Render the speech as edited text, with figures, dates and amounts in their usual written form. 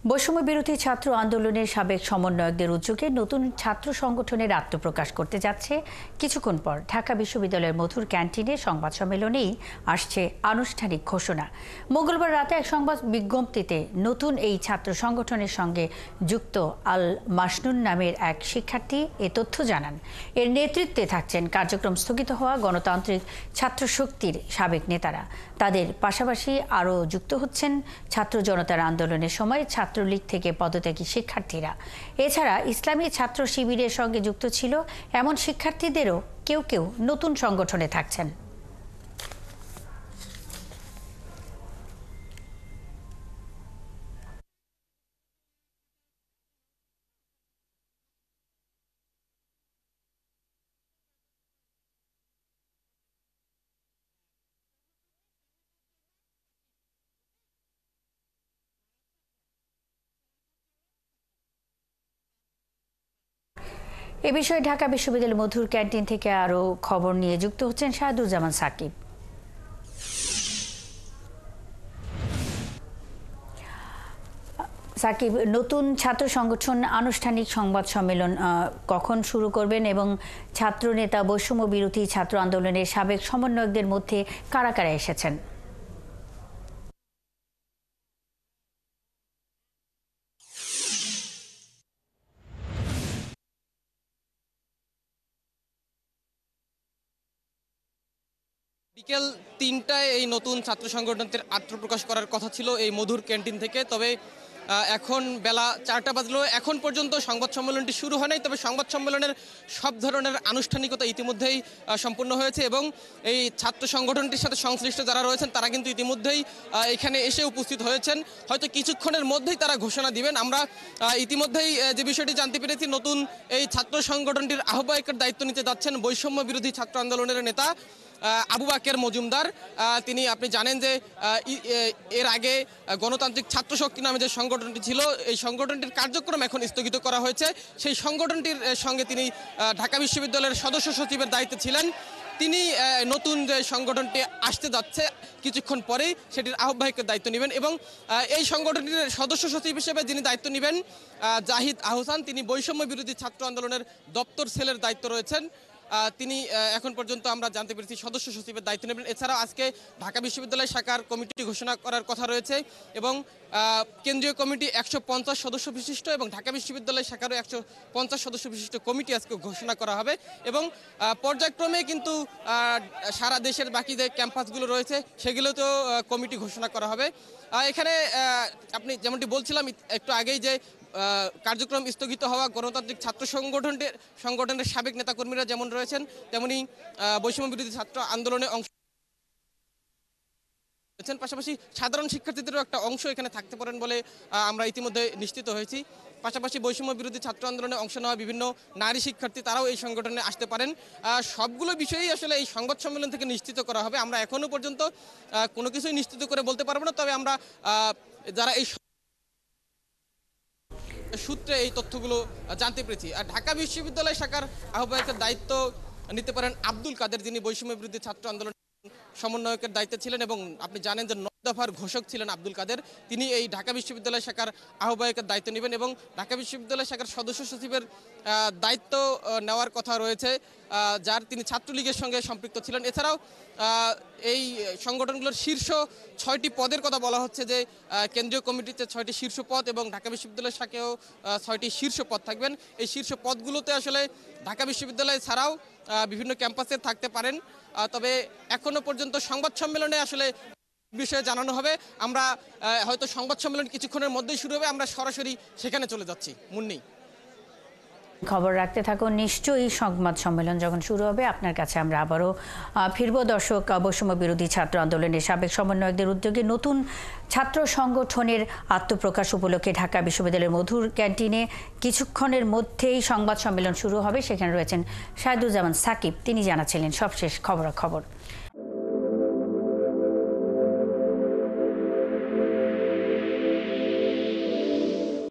বৈষম্য বিরোধী ছাত্র আন্দোলনের সাবেক সমন্বয়কদের উদ্যোগে নতুন ছাত্র সংগঠনের আত্মপ্রকাশ করতে যাচ্ছে কিছুক্ষণ পর ঢাকা বিশ্ববিদ্যালয়ের মধুর ক্যান্টিনে সংবাদ সম্মেলনেই আসছে আনুষ্ঠানিক ঘোষণা। মঙ্গলবার রাতে এক সংবাদ বিজ্ঞপ্তিতে নতুন এই ছাত্র সংগঠনের সঙ্গে যুক্ত আল মাসনুন নামের এক শিক্ষার্থী এ তথ্য জানান। এর নেতৃত্বে থাকছেন কার্যক্রম স্থগিত হওয়া গণতান্ত্রিক ছাত্র শক্তির সাবেক নেতারা। তাদের পাশাপাশি আরও যুক্ত হচ্ছেন ছাত্র জনতার আন্দোলনের সময় ছাত্রলীগ থেকে পদত্যাগী শিক্ষার্থীরা। এছাড়া ইসলামী ছাত্র শিবিরের সঙ্গে যুক্ত ছিল এমন শিক্ষার্থীদেরও কেউ কেউ নতুন সংগঠনে থাকছেন। এ বিষয়ে ঢাকা বিশ্ববিদ্যালয়ের মধুর ক্যান্টিন থেকে আরও খবর নিয়ে যুক্ত হচ্ছেন শাহাদুজ্জামান সাকিব। সাকিব, নতুন ছাত্র সংগঠন আনুষ্ঠানিক সংবাদ সম্মেলন কখন শুরু করবেন এবং ছাত্র নেতা বৈষম্য বিরোধী ছাত্র আন্দোলনের সাবেক সমন্বয়কদের মধ্যে কারা কারা এসেছেন? বিকেল ৩টায় এই নতুন ছাত্র সংগঠনটির আত্মপ্রকাশ করার কথা ছিল এই মধুর ক্যান্টিন থেকে। তবে এখন বেলা ৪টা বাজলেও এখন পর্যন্ত সংবাদ সম্মেলনটি শুরু হয় নাই। তবে সংবাদ সম্মেলনের সব ধরনের আনুষ্ঠানিকতা ইতিমধ্যেই সম্পূর্ণ হয়েছে এবং এই ছাত্র সংগঠনটির সাথে সংশ্লিষ্ট যারা রয়েছেন তারা কিন্তু ইতিমধ্যেই এখানে এসে উপস্থিত হয়েছেন। হয়তো কিছুক্ষণের মধ্যেই তারা ঘোষণা দিবেন। আমরা ইতিমধ্যেই যে বিষয়টি জানতে পেরেছি, নতুন এই ছাত্র সংগঠনটির আহ্বায়কের দায়িত্ব নিতে যাচ্ছেন বৈষম্য বিরোধী ছাত্র আন্দোলনের নেতা আবু বাকের মজুমদার। তিনি, আপনি জানেন যে এর আগে গণতান্ত্রিক ছাত্র শক্তি নামে যে সংগঠনটি ছিল, এই সংগঠনটির কার্যক্রম এখন স্থগিত করা হয়েছে। সেই সংগঠনটির সঙ্গে তিনি ঢাকা বিশ্ববিদ্যালয়ের সদস্য সচিবের দায়িত্বে ছিলেন। তিনি নতুন যে সংগঠনটি আসতে যাচ্ছে কিছুক্ষণ পরেই সেটির আহ্বায়কের দায়িত্ব নেবেন এবং এই সংগঠনটির সদস্য সচিব হিসেবে যিনি দায়িত্ব নেবেন জাহিদ আহসান, তিনি বৈষম্য বিরোধী ছাত্র আন্দোলনের দপ্তর সেলের দায়িত্ব রয়েছেন। তিনি এখন পর্যন্ত আমরা জানতে পেরেছি সদস্য সচিবের দায়িত্ব নেবেন। এছাড়াও আজকে ঢাকা বিশ্ববিদ্যালয় শাখার কমিটি ঘোষণা করার কথা রয়েছে এবং কেন্দ্রীয় কমিটি ১৫০ সদস্য বিশিষ্ট এবং ঢাকা বিশ্ববিদ্যালয় শাখারও ১৫০ সদস্য বিশিষ্ট কমিটি আজকে ঘোষণা করা হবে এবং পর্যায়ক্রমে কিন্তু সারা দেশের বাকি যে ক্যাম্পাসগুলো রয়েছে সেগুলোতেও কমিটি ঘোষণা করা হবে। এখানে আপনি যেমনটি বলছিলাম একটু আগেই যে কার্যক্রম স্থগিত হওয়া গণতান্ত্রিক ছাত্র সংগঠনের সাবেক নেতাকর্মীরা যেমন রয়েছেন, তেমনি বৈষম্য বিরোধী ছাত্র আন্দোলনে অংশ রয়েছেন। পাশাপাশি সাধারণ শিক্ষার্থীদেরও একটা অংশ এখানে থাকতে পারেন বলে আমরা ইতিমধ্যে নিশ্চিত হয়েছি। পাশাপাশি বৈষম্য বিরোধী ছাত্র আন্দোলনে অংশ নেওয়া বিভিন্ন নারী শিক্ষার্থী তারাও এই সংগঠনে আসতে পারেন। সবগুলো বিষয়ই আসলে এই সংবাদ সম্মেলন থেকে নিশ্চিত করা হবে। আমরা এখনো পর্যন্ত কোনো কিছুই নিশ্চিত করে বলতে পারবো না। তবে আমরা যারা এই সূত্রে এই তথ্যগুলো জানতে পেরেছি। আর ঢাকা বিশ্ববিদ্যালয় শাখার আহ্বায়কের দায়িত্ব নিতে পারেন আব্দুল কাদের, যিনি বৈষম্য বিরোধী ছাত্র আন্দোলন সমন্বয়কের দায়িত্বে ছিলেন এবং আপনি জানেন যে ৯ দফার ঘোষক ছিলেন আব্দুল কাদের। তিনি এই ঢাকা বিশ্ববিদ্যালয় শাখার আহ্বায়কের দায়িত্ব নেবেন এবং ঢাকা বিশ্ববিদ্যালয় শাখার সদস্য সচিবের দায়িত্ব নেওয়ার কথা রয়েছে, যার তিনি ছাত্রলীগের সঙ্গে সম্পৃক্ত ছিলেন। এছাড়াও এই সংগঠনগুলোর শীর্ষ ৬টি পদের কথা বলা হচ্ছে যে কেন্দ্রীয় কমিটিতে ৬টি শীর্ষ পদ এবং ঢাকা বিশ্ববিদ্যালয় শাখায়ও ৬টি শীর্ষ পদ থাকবেন। এই শীর্ষ পদগুলোতে আসলে ঢাকা বিশ্ববিদ্যালয় ছাড়াও বিভিন্ন ক্যাম্পাসে থাকতে পারেন। তবে এখনো পর্যন্ত সংবাদ সম্মেলনে আসলে বিষয়ে জানানো হবে। আমরা হয়তো সংবাদ সম্মেলন কিছুক্ষণের মধ্যেই শুরু হবে, আমরা সরাসরি সেখানে চলে যাচ্ছি। মুন্নি, খবর রাখতে থাকুন। নিশ্চয়ই সংবাদ সম্মেলন যখন শুরু হবে আপনার কাছে আমরা আবারও ফিরব। দর্শক, বৈষম্য বিরোধী ছাত্র আন্দোলনের সাবেক সমন্বয়কদের উদ্যোগে নতুন ছাত্র সংগঠনের আত্মপ্রকাশ উপলক্ষে ঢাকা বিশ্ববিদ্যালয়ের মধুর ক্যান্টিনে কিছুক্ষণের মধ্যেই সংবাদ সম্মেলন শুরু হবে। সেখানে রয়েছেন শাহাদুজ্জামান সাকিব, তিনি জানাচ্ছিলেন সবশেষ খবরাখবর।